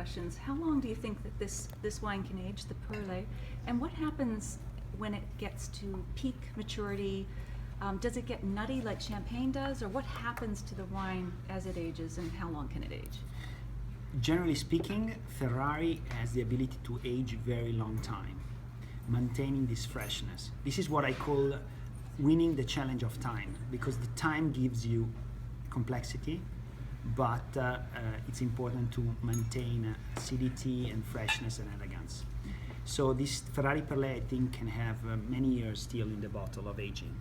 questions. How long do you think that this wine can age, the Perle? And what happens when it gets to peak maturity? Does it get nutty like champagne does, or what happens to the wine as it ages, and how long can it age? Generally speaking, Ferrari has the ability to age very long time, maintaining this freshness. This is what I call winning the challenge of time, because the time gives you complexity, but it's important to maintain acidity and freshness and elegance. So this Ferrari Perle, I think, can have many years still in the bottle of aging.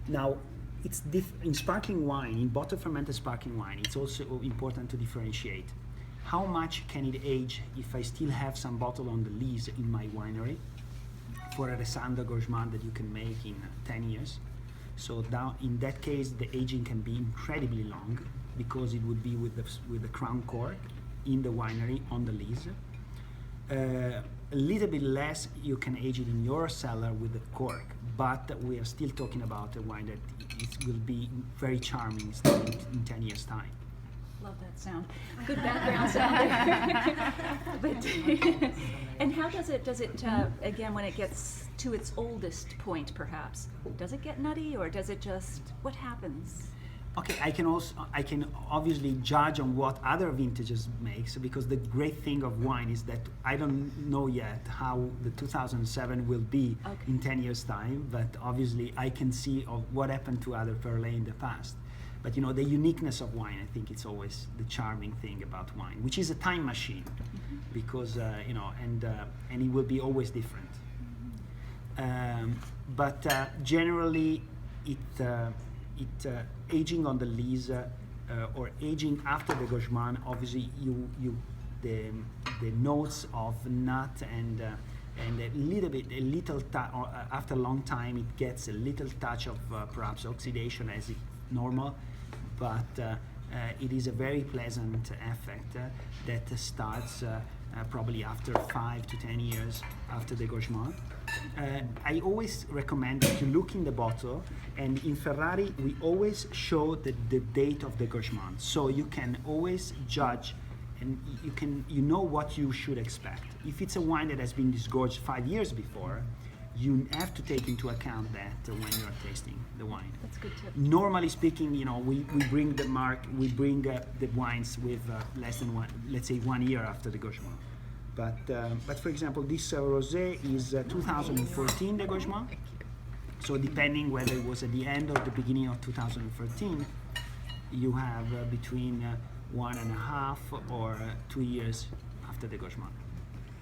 Now, it's in sparkling wine, in bottle fermented sparkling wine, it's also important to differentiate. How much can it age if I still have some bottle on the lees in my winery for a Resanda Gauchemar that you can make in 10 years? So now, in that case, the aging can be incredibly long, because it would be with the crown cork in the winery on the lees. A little bit less you can age it in your cellar with the cork, but we are still talking about a wine that it will be very charming still in 10 years' time. Love that sound. Good background sound. But, and how does it, again, when it gets to its oldest point perhaps, does it get nutty, or does it just, what happens? Okay, I can obviously judge on what other vintages makes, because the great thing of wine is that I don't know yet how the 2007 will be in 10 years time, but obviously I can see of what happened to other Perle in the past. But you know, the uniqueness of wine, I think it's always the charming thing about wine, which is a time machine, because you know, and it will be always different. But generally, aging on the lees or aging after the Gauchemar, obviously the notes of nut and a little after a long time it gets a little touch of perhaps oxidation as it normal, but it is a very pleasant effect that starts probably after 5 to 10 years after the Gauchemar. I always recommend that you look in the bottle, and in Ferrari we always show the date of the Gauchemar, so you can always judge and you know what you should expect. If it's a wine that has been disgorged 5 years before, you have to take into account that when you are tasting the wine. That's a good tip. Normally speaking, you know, we bring the wines with less than let's say 1 year after the Gauchemar. But for example, this rosé is 2014 the Gauchemar. So depending whether it was at the end or the beginning of 2013, you have between 1.5 or 2 years after the Gauchemar.